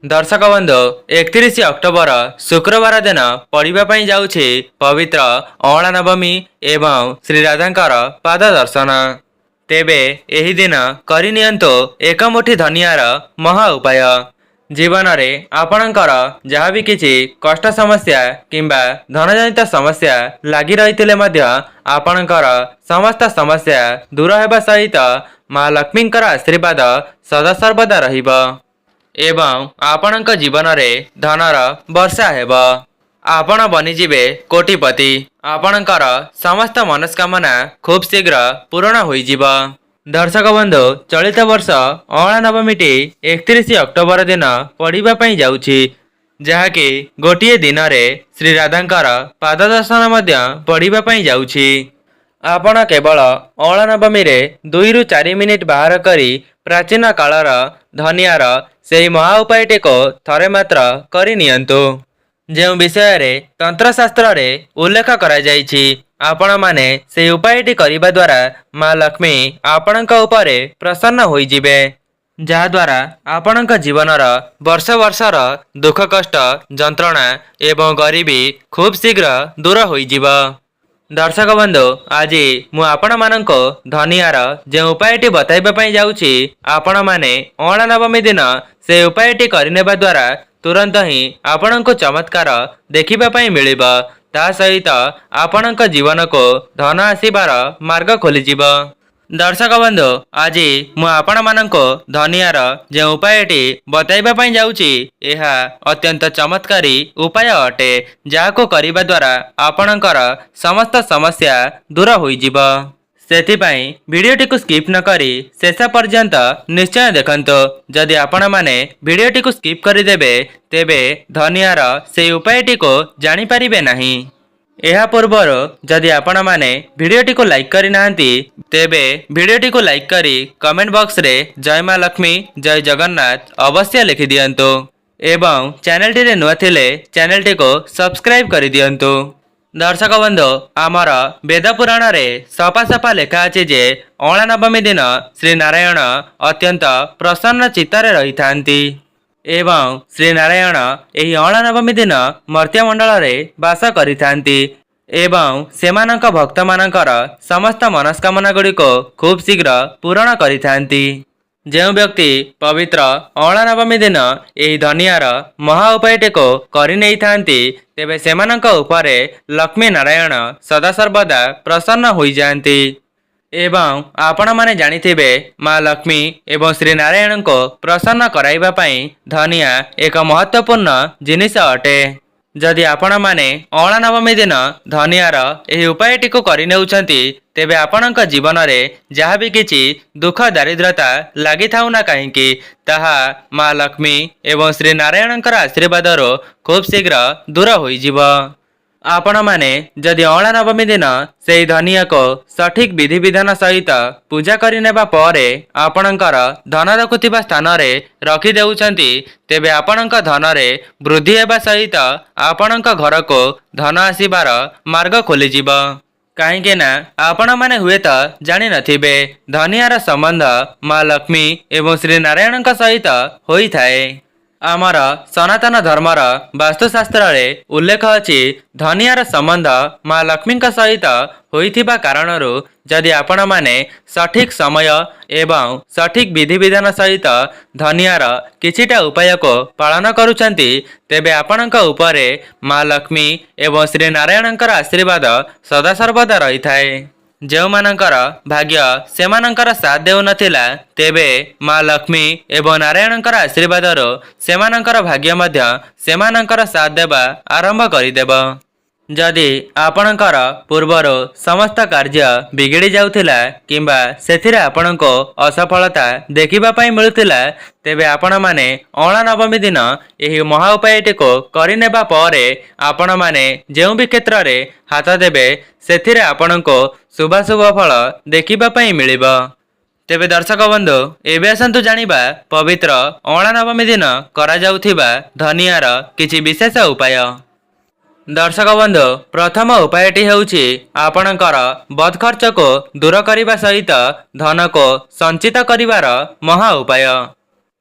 दर्शक बंधु 31 अक्टोबर शुक्रवार दिन पड़ापी जाऊँगी पवित्र अँला नवमी एवं श्री राधांकर पाद दर्शन। तेबे एही दिन करनियंतु एक मुठी धनियार महा उपाय। जीवन में आपणकर जहाँ भी किसी कष्ट समस्या किंबा धनजनित समस्या लगी रही आपणकर समस्त समस्या दूर होगा सहित माँ लक्ष्मींकर आशीर्वाद सदासर्वदा रहिबा एवं आपणक जीवन में धनर वर्षा हेब। आपण बनीजिबे कोटिपति। आपणकर समस्त मनस्कामना खूब शीघ्र पूर्ण होइजिब। दर्शक बंधु चलित वर्ष अँला नवमीटी 31 अक्टोबर दिन पड़ापी जाऊँगी, जहाँकि गोटे दिन में श्री राधांकर पाद दर्शन पड़ापी जाऊँगी। आपण केवल अँला नवमी रे 2 ରୁ 4 मिनिट बाहर करी प्राचीन कालर धनियार से महा उपायटी को थरे मात्र करनियंतु। जो विषय रे तंत्रशास्त्र रे उल्लेख करा जायछि, आपण माने से उपायटी करिबा द्वारा माँ लक्ष्मी आपणक उपरे प्रसन्न होइजिबे, जहा द्वारा आपणक जीवनर वर्ष वर्षर दुख कष्ट जंत्रणा एवं गरीबी खूब शीघ्र दूर होइजिब। दर्शक बंधु आज मु आपण मानको धनियार जो उपायटी बताइबा जाऊँगी, आपण माने अँला नवमी दिन से उपायटी करनेबा द्वारा तुरंत ही आपणको चमत्कार देखिबा मिलिब। ता सहित आपणक जीवन को धन आसीबार मार्ग खोलीजिब। दर्शक बंधु आज मु आपण मानको धनियार जो उपायटी बताइबा जाऊँगी, यह अत्यंत चमत्कारी उपाय अटे, जाको करिबा द्वारा आपणकर समस्त समस्या दूर होइजिब। सेथिपाई वीडियोटी को स्किप न करी शेष पर्यंत निश्चय देखंतु। जदि आपण माने वीडियोटी को स्किप करी देबे तेबे धनियार से उपायटी को जानी परिबे नहीं। यह पूर्वर जदि आपण माने वीडियोटी को लाइक करी नाहंती तेबे वीडियोटी को लाइक करी कमेंट बॉक्स रे जय मां लक्ष्मी जय जगन्नाथ अवश्य लिखि दियंतु एवं चैनल टी रे नुआ थिले चैनल टी को सब्सक्राइब करी दियंतु। दर्शक बंधु आमर वेद पुराण रे सफा सफा लेखा अछि जे अँला नवमी दिन श्री नारायण अत्यंत प्रसन्न चित्तरे रही थांती एवं श्री नारायण एही अँला नवमी दिन मर्त्य मंडल रे वास करि थांती एवं सेमानक भक्त मानकर समस्त मनस्कामना गुड़ी को खूब शीघ्र पूर्ण करि थांती। जो व्यक्ति पवित्र अँला नवमी दिन यही धनियार महा उपायटी को करि नै थांती तेबे सेमानक उपरे लक्ष्मी नारायण सदासर्वदा प्रसन्न होई जांती एवं आपण माने जानिथिबे माँ लक्ष्मी एवं श्री नारायण को प्रसन्न कराइबा पई धनिया एक महत्वपूर्ण जिनिस अटे। जदि आपण माने अँला नवमी दिन धनियार एही उपायटी को करि नेउछंती तेबे आपणक जीवन में जहाँ भी किछि दुख दारिद्रता लगी थाउ ना कहीं ताहा माँ लक्ष्मी एवं श्री नारायणकर आशीर्वाद खूब शीघ्र दूर होइजिब। आपण माने जदि अँला नवमी दिन से धनिया को सठिक विधि विधान सहित पूजा करिनेबा परे आपणकर धन रखुथिबा स्थान रे रखि देउछंती तेबे आपणक धन रे वृद्धि हेबा सहित आपणक घर को धन आसीबार मार्ग खोलीजिब। कहीं ना आपण माने हुए तो जानी नथिबे धनियार संबंध माँ लक्ष्मी एवं श्री नारायण सहित होई थाए। आमर सनातन धर्मर वास्तुशास्त्र रे उल्लेख अछि धनियार संबंध माँ लक्ष्मी सहित होइथिबा कारणरू जदि आपण माने सठिक समय एवं सठिक विधि विधान सहित धनियार किछिटा उपाय को पालन करुछंती तेबे आपणक उपरे माँ लक्ष्मी एवं श्री नारायणकर आशीर्वाद सदासर्वदा रही थाए। जो मानकर भाग्य सेमानकर साथ देउ नथिला तेबे माँ लक्ष्मी एवं नारायणकर आशीर्वाद सेमानकर भाग्य मध्य सेमानकर साथ देबा आरंभ करिदेब। जदि आपणकर पूर्वर समस्त कार्य बिगड़ी जाउथिला किंबा सेथिरे आपणको असफलता देखिबा पई मिलुथिला तेबे आपण माने अँला नवमी दिन एही महा उपायटी को करिनेबा परे आपण माने जेउ भी क्षेत्र रे हाथ देबे सेथिरे आपणको शुभाशुभ फल देखिबा पई मिलिब। तेबे दर्शक बंधु एबे आसंतु जानिबा पवित्र अँला नवमी दिन करा जाउथिबा धनियार किछि विशेष उपाय। दर्शक बंधु प्रथम उपायटी हेउछि आपणकर बद खर्च को दूर करिबा सहित धन को संचित करिवार महा उपाय।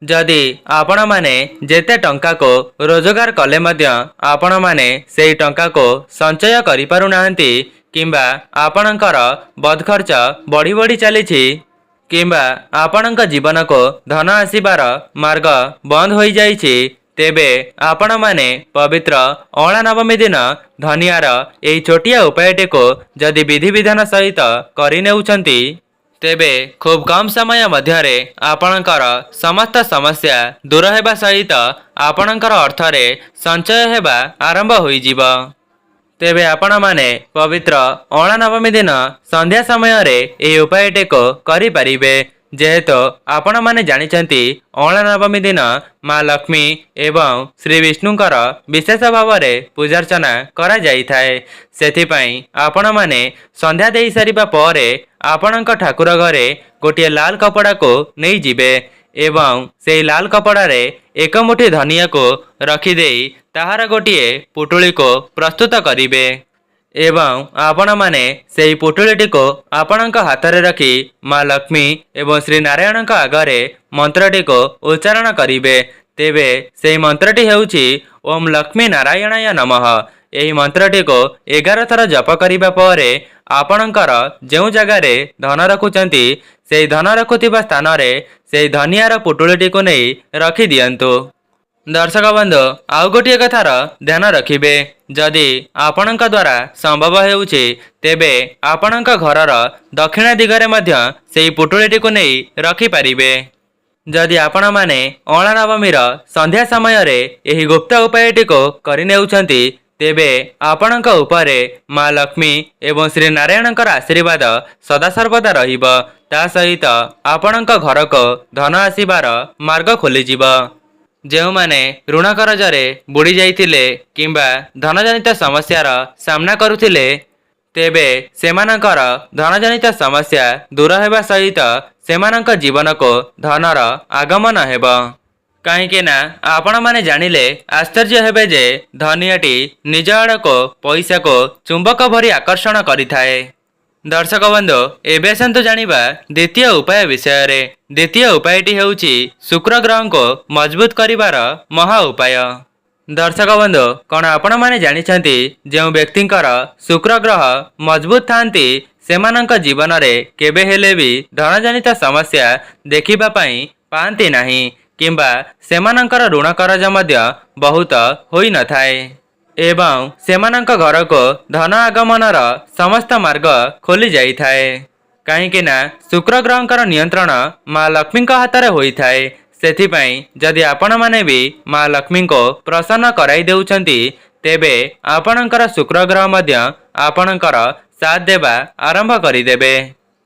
जदि आपण माने जेते टंका को रोजगार कले मध्य आपण माने सेई टंका को संचय करि पारु नाहंती किंबा आपणकर बद खर्च बढ़ी बढ़ी चली किंबा आपणक जीवन को धन आसीबार मार्ग बंद हो जाइछि तेबे आपण माने पवित्र अँला नवमी दिन धनियार एई छोटिया उपायटी को जदि विधि विधान सहित करिनेउछंती तेबे खूब कम समय मध्यरे आपणकर समस्त समस्या दूर हेबा सहित आपणकर अर्थरे संचय हेबा आरंभ होइजिब। तेबे आपण माने पवित्र अँला नवमी दिन संध्या समय रे एई उपायटी को करि परिबे जेहेतु आपण माने जानिचंती अँला नवमी दिन माँ लक्ष्मी एवं श्री विष्णुंकर विशेष भाव में पूजार्चना करा जाइथाए। सेथिपाई आपण माने संध्या देई सारिबा परे आपणक ठाकुर घरे गोटे लाल कपड़ा को नहीं जिबे एवं से लाल कपड़ा रे एक मुठी धनिया को रखिदेई ताहार गोटे पुटुली को प्रस्तुत करिबे एवं आपण माने सेई पुटुलीटी को आपणक हाथ रे रखी माँ लक्ष्मी एवं श्री नारायण आगरे मंत्रटी को उच्चारण करिबे। तेबे सेई मंत्रटी हेउची ओम लक्ष्मी नारायणाय नमः। एही मंत्रटी को 11 थर जप करिबा परे आपणकर जेउ जगारे धन रखुचंती सेई धन रखुथिबा स्थान रे सेई धनियार पुटुलीटी को नहीं रखि दियंतु। दर्शक बंधु आउ गोटे कथार ध्यान रखिबे जदि आपणक द्वारा संभव हेउछि तेबे आपणक घरर दक्षिण दिगरे मध्य सेई पुटुलीटी को नहीं रखि पारिबे। जदि आपण माने अँला नवमीर संध्या समय रे एही गुप्त उपायटी को करिनेउछंती तेबे आपणक उपरे माँ लक्ष्मी एवं श्री नारायणकर आशीर्वाद सदासर्वदा रहिब। ता सहित आपणक घर को धन आसीबार मार्ग खोलिजिब। जेउ माने ऋण करजरे बुड़ी जाइथिले किंबा धनजनित समस्यार सामना करुथिले तेबे सेमानकर धनजनित समस्या दूर हेबा सहित सेमानक जीवन को धनर आगमन हेब। कहीं ना आपण माने जानिले आश्चर्य हेबे जे धनियाटी निज आड़ को पैसा को चुंबक भरी आकर्षण करिथाए। दर्शक बंधु एबे आसंतु जानिबा द्वितीय उपाय विषय रे। द्वितीय उपायटी हेउची शुक्र ग्रह को मजबूत करिवार महा उपाय। दर्शक बंधु कौन आपण माने जानिछंती जेउ व्यक्तिंकर शुक्र ग्रह मजबूत थांती सेमानंक जीवन रे केबे हेले भी धनजनित समस्या देखिबा पई पांती नाही किंबा सेमानंकर ऋण करज मध्य बहुत होई न थाए एवं सेमानंक घर को धन आगमनर समस्त मार्ग खोली जाई थाए। कहीं ना शुक्र ग्रहंकर नियंत्रण माँ लक्ष्मी हाथ में होई थाए। सेथिपाई जदि आपण माने भी माँ लक्ष्मी को प्रसन्न कराई देउछंती तेबे आपणकर शुक्र ग्रह मध्य आपणकर साथ देवा आरंभ करिदेबे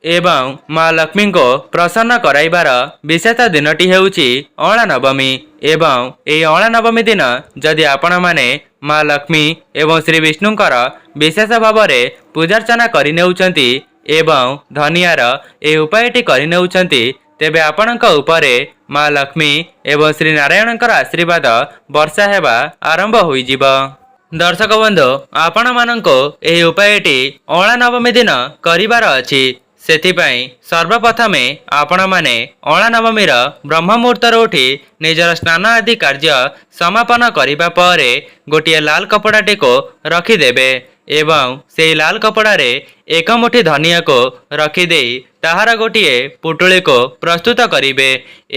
एवं माँ लक्ष्मी को प्रसन्न कराइबार विशेष दिनटी हेउची अँला नवमी एवं ए अँला नवमी दिन जदि आपण माने माँ लक्ष्मी एवं श्री विष्णुंकर विशेष भाव में पूजार्चना करिनेउछंती एवं धनियार ए उपायटी करिनेउछंती तेबे आपणक उपरे माँ लक्ष्मी एवं श्री नारायणकर आशीर्वाद वर्षा हेबा आरंभ होइजिब। दर्शक बंधु आपण माननको एही उपायटी अँला नवमी दिन करिबार अछि। सेथिपाई सर्वप्रथमे आपण माने अँला नवमीर ब्रह्म मुहूर्त उठी निजर स्नान आदि कार्य समापन करिबा परे गोटे लाल कपड़ाटी को रखिदेबे एवं से लाल कपड़ा रे एक मुठी धनिया को रखिदेई ताहार गोटे पुटुली को प्रस्तुत करिबे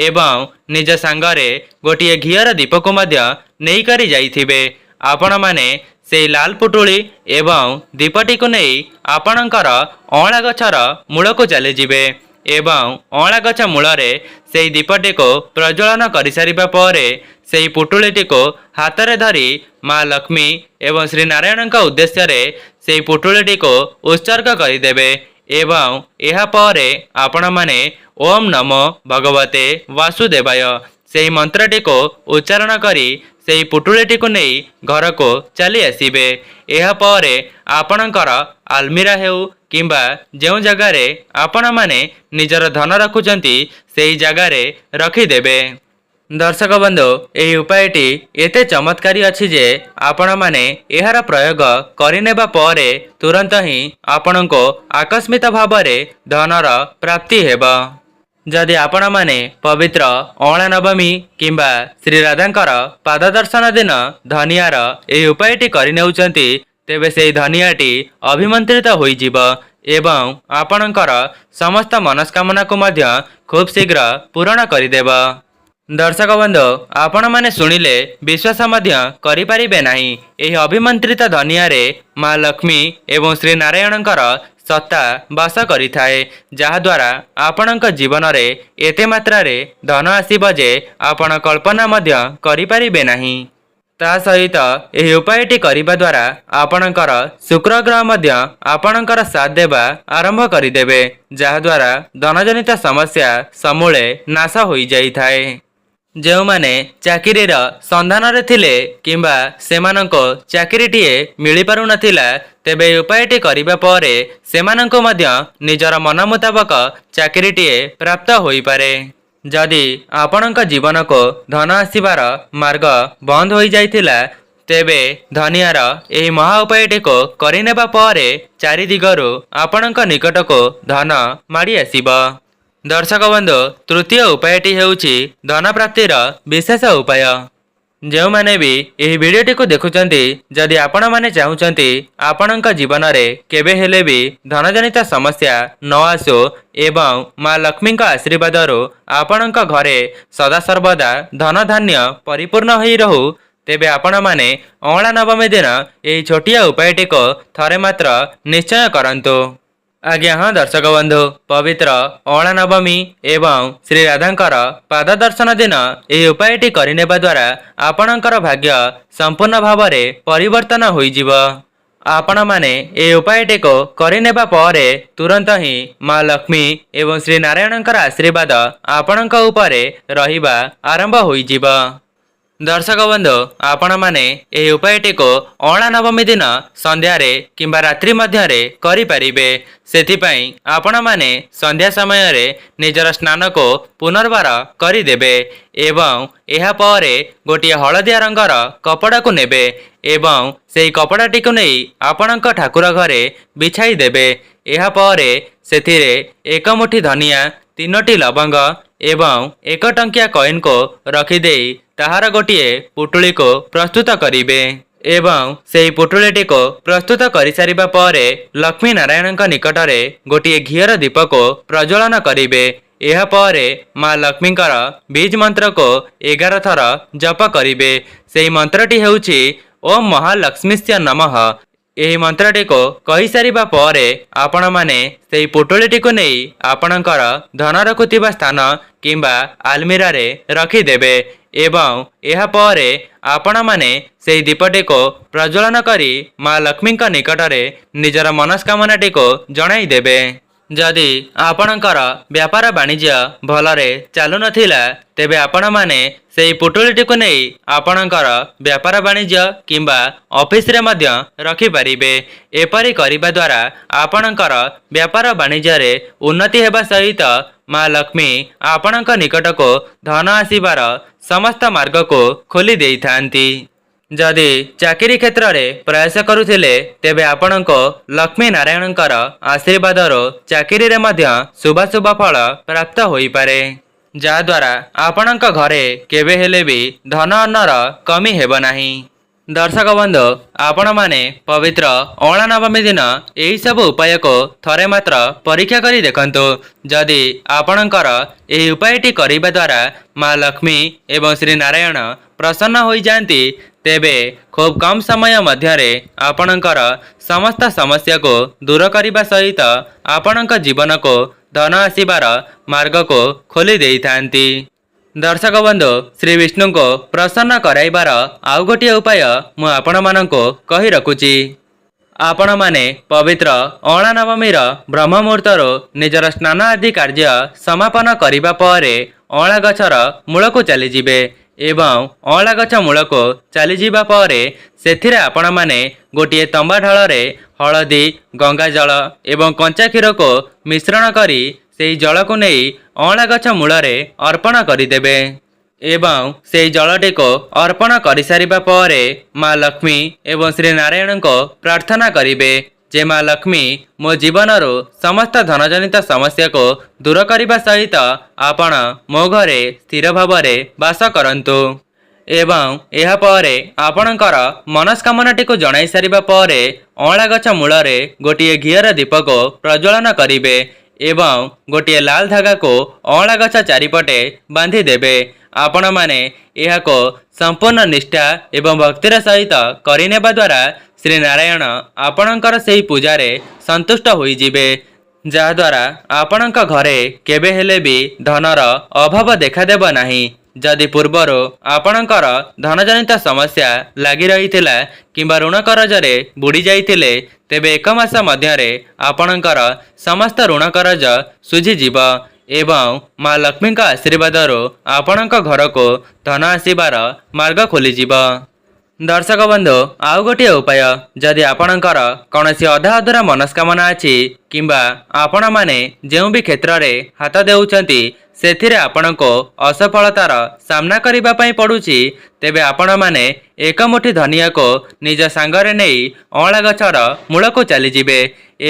एवं निज सांगरे गोटे घियर दीप को मध्य नहीं करी जाइथिबे। आपण माने से लाल पुटुली एवं दीपटी को नहीं आपणकर अँला गछर मूल को चली जिबे एवं अँला गछ मूलरे से दीपटी को प्रज्वलन कर सारिबा परे से पुटुलीटी को हाथ में धरी माँ लक्ष्मी एवं श्री नारायण उद्देश्य रे से पुटुलीटी को उत्सर्ग करदेबे एवं यह परे आपण माने ओम नमो भगवते वासुदेवाय से मंत्रटी को उच्चारण करी से पुटुलीटी को नहीं घर को चली आसीबे। यह परे आपणकर आलमीरा हेउ किंबा जो जगार आपण माने निजर धन रखुचंती सेही जगार रखिदेबे। दर्शक बंधु एही उपायटी एते चमत्कारी अछि जे आपण माने एहार प्रयोग करिनेबा परे तुरंत ही आपणको आकस्मिक भाव में धनर प्राप्ति हेबा। जदि आपण माने पवित्र अँला नवमी किंबा श्री राधांकर पाद दर्शन दिन धनियार यह उपायटी करनेउचंती तेबे से धनियाटी अभिमंत्रित होइजिब एवं आपणकर समस्त मनस्कामना को मध्य खूब शीघ्र पूरण करदेब। दर्शक बंधु आपण माने सुनिले विश्वास मध्य करिपारिबे नाही एही अभिमंत्रित धनियारे माँ लक्ष्मी एवं श्री नारायणकर सत्ता बास करिथाए जहाद्वारा आपणक जीवन रे एते मात्रारे धन आसीब जे आपण कल्पना मध्य करिपारिबे नाही। ता सहित एही उपायटी करिबा द्वारा आपणकर शुक्र ग्रह मध्य आपणकर साथ देबा आरंभ करिदेबे जहाद्वारा धनजनित समस्या समूले नाश होई जाइथाए। जो माने चाकिरीर संधान रे थिले किंबा सेमानंको चाकिरीटीए मिली पारु नथिला तेबे उपायटी करिबा परे सेमानंको मध्य निजर मन मुताबक चाकिरीटीए प्राप्त होई पारे। जदि आपणक जीवन को धन आसीबार मार्ग बंद होई जाइथिला तेबे धनियार एही महा उपायटी को करिनेबा परे चारि दिगरु आपणक निकट को धन माड़ी आसीब। दर्शक बंधु तृतीय उपायटी हेउची धन प्राप्तिर विशेष उपाय। जो माने भी यही वीडियोटी को देखुचंती जदि आपण माने चाहुचंती आपणक जीवन रे केबे हेले भी धनजनित समस्या न आसो एवं माँ लक्ष्मी आशीर्वादरु आपणक घरे सदा सर्वदा धन धान्य परिपूर्ण होई रहू तेबे आपण माने अँला नवमी दिन यही छोटिया उपायटी को थरे मात्र निश्चय करंतु। आज्ञा हाँ दर्शक बंधु पवित्र अँला नवमी एवं श्री राधांकर पाद दर्शन दिन यह उपायटी करनेबा द्वारा आपणकर भाग्य संपूर्ण भाव में परिवर्तन होइजिब। आपण माने ए उपायटी को करनेबा परे तुरंत ही माँ लक्ष्मी एवं श्री नारायणकर आशीर्वाद आपणक उपरे रहिबा आरंभ होइजिब। दर्शक बंधु आपण माने एही उपायटी को अँला नवमी दिन संध्यारे किंबा रात्रि मध्यरे करि परिबे। सेथिपाई आपण माने संध्या समय रे निजर स्नान को पुनर्बार करिदेबे एवं एहा परे गोटिए हलदिया रंगर कपड़ा को नेबे एवं सेही कपड़ाटी को नहीं आपणक ठाकुर घरे बिछाई देबे। एहा परे सेथिरे एक मुठी धनिया 3टी लवंग एवं 1 टंकिया कॉइन को रखिदेई ताहार गोटिए पुटुली को प्रस्तुत करिबे एवं सेही पुटुलीटी को प्रस्तुत करि सारिबा परे लक्ष्मी नारायणक निकटरे गोटिए घियर दीप को प्रज्वलन करिबे। एहा परे माँ लक्ष्मीकर बीज मंत्र को 11 थर जप करिबे। सेही मंत्रटी हेउछि ओम महालक्ष्मीस्य नमः। एही मंत्रटी को कहि सारिबा परे आपण माने सेही पुटुलीटी को नहीं आपणकर धन रखुथिबा स्थान किंबा आलमीरा रे रखी देबे एवं एहा परे आपण माने सेही दीपटी को प्रज्वलन करी माँ लक्ष्मीक निकटरे निजर मनस्कामनाटी को जणाई देबे। जदि आपणकर व्यापार वाणिज्य भलरे चालू नथिला तेबे आपण माने सेही पुटुलीटी को नहीं आपणकर व्यापार वाणिज्य किंबा ऑफिस रे मध्य रखि पारिबे। एपरि करिबा द्वारा आपणकर व्यापार वाणिज्य रे उन्नति हेबा सहित माँ लक्ष्मी आपणक निकट को धन आसीबार समस्त मार्ग को खोली देइथांती। जदि चाकरी क्षेत्र में प्रयास करुथिले तेबे आपणको लक्ष्मी नारायणकर आशीर्वादरो चाकरी रे मध्य शुभ शुभ फल प्राप्त होई पारे जहाद्वारा आपणक घरे केबे हेले भी धन अन्नर कमी हेब नाही। दर्शक बंधु आपण माने पवित्र अँला नवमी दिन यही सब उपाय को थरे मात्र परीक्षा करी देखंतु। जदि आपणकर यही उपायटी करिबा द्वारा माँ लक्ष्मी एवं श्री नारायण प्रसन्न होई जांती तेबे खूब कम समय मध्यरे आपणकर समस्त समस्या को दूर करिबा सहित आपणक जीवन को धन आसीबार मार्ग को खोली देइथांती। दर्शक बंधु श्री विष्णु को प्रसन्न कराइबार आउ गोटिए उपाय मु आपण मानको कहि रखुची। आपण माने पवित्र अँला नवमीर ब्रह्म मुहूर्तरो निजर स्नान आदि कार्य समापन करिबा परे अँला गछर मूल को चली जिबे एवं अँला गछ मूल को चली जिबा परे सेथिरे आपण माने गोटिए तंबा ढाଳରେ हलदी गंगा जल एवं कंचा क्षीर को मिश्रण करी सेही जल को नहीं अँला गछ मूलरे अर्पण करिदेबे एवं सेही जलटी को अर्पण करि सारिबा परे माँ लक्ष्मी एवं श्री नारायण को प्रार्थना करिबे जे माँ लक्ष्मी मो जीवन समस्त धनजनित समस्या को दूर करने सहित आपण मो घरे स्थिर भाव बास करंतु एवं यह परे आपणकर मनस्कामनाटी को जणाई सारिबा परे अँला गछ मूलरे गोटिए घीर दीप को प्रज्वलन करिवे एवं गोटिए लाल धागा को अँला गछ चारिपटे बांधी देबे। आपण माने यहाको संपूर्ण निष्ठा एवं भक्तिर सहित करिनेबा द्वारा श्री नारायण आपणकर सेही पूजारे संतुष्ट होइजिबे, जहाद्वारा आपणक घरे केबे हेले भी धनर अभाव देखादेब नाही। जदि पूर्वर आपणकर धनजनित समस्या लगी रही किंबा ऋण करजरे बुड़ी जाइतिले तेबे एक मास मध्यरे आपणकर समस्त ऋण करज सुझीजिब एवं माँ लक्ष्मी आशीर्वाद आपणक घर को धन आसबार मार्ग खोलीजिब। दर्शक बंधु आउ गोटे उपाय, जदि आपणकर कौनसी अधा अधूरा मनस्कामना अछि किंबा आपण माने जेउ भी क्षेत्र रे हाथ देउछंती सेथिरे आपणको असफलतार सामना करिबा पई पडुछि, तेबे आपण माने एक मुठी धनिया को निज सांगरे नेई अँला गछर मूल को चली जिबे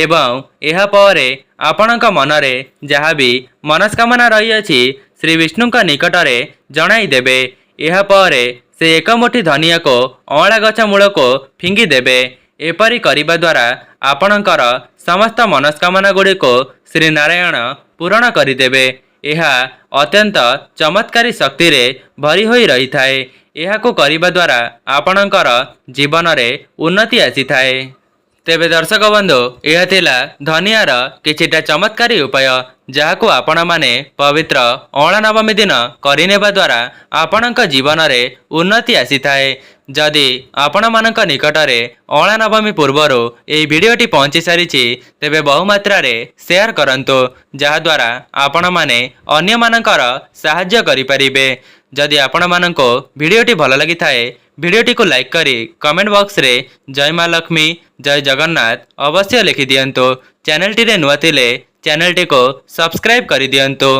एवं एहा परे आपणक मनरे जहाँ भी मनस्कामना रही अछि श्री विष्णुक निकटरे जणाई देबे। एहा परे से एक मुठी धनिया को अँला गछ मूल को फिंगी देबे। एपरी करिबा द्वारा आपणकर समस्त मनस्कामना गुड़ी को श्री नारायण पूरण करिदेबे। यह अत्यंत चमत्कारी शक्ति रे भरी होई रही थाए। यहाको करिबा द्वारा आपणकर जीवन रे उन्नति आसी थाए। तेबे दर्शक बंधु यह थिला धनियार किछिटा चमत्कारी उपाय, जहाको आपण माने पवित्र अँला नवमी दिन करिनेबा द्वारा आपणक जीवन रे उन्नति आसी थाए। जदि आपण मानक निकटरे अँला नवमी पूर्वर एई भिडियोटी पहुंची सारिछि तेबे बहुमात्रा रे शेयर करंतु, जहाद्वारा आपण माने अन्य मानकर साहाय्य करिपारिबे। जदि आपण मानको भिडियोटी भल लगी थाए भिडियोटी को लाइक करी कमेंट बॉक्स रे जय माँ लक्ष्मी जय जगन्नाथ अवश्य लिखि दियंतु। चैनल टी रे नुआ थिले चैनल टी को सब्सक्राइब करि दियंतु।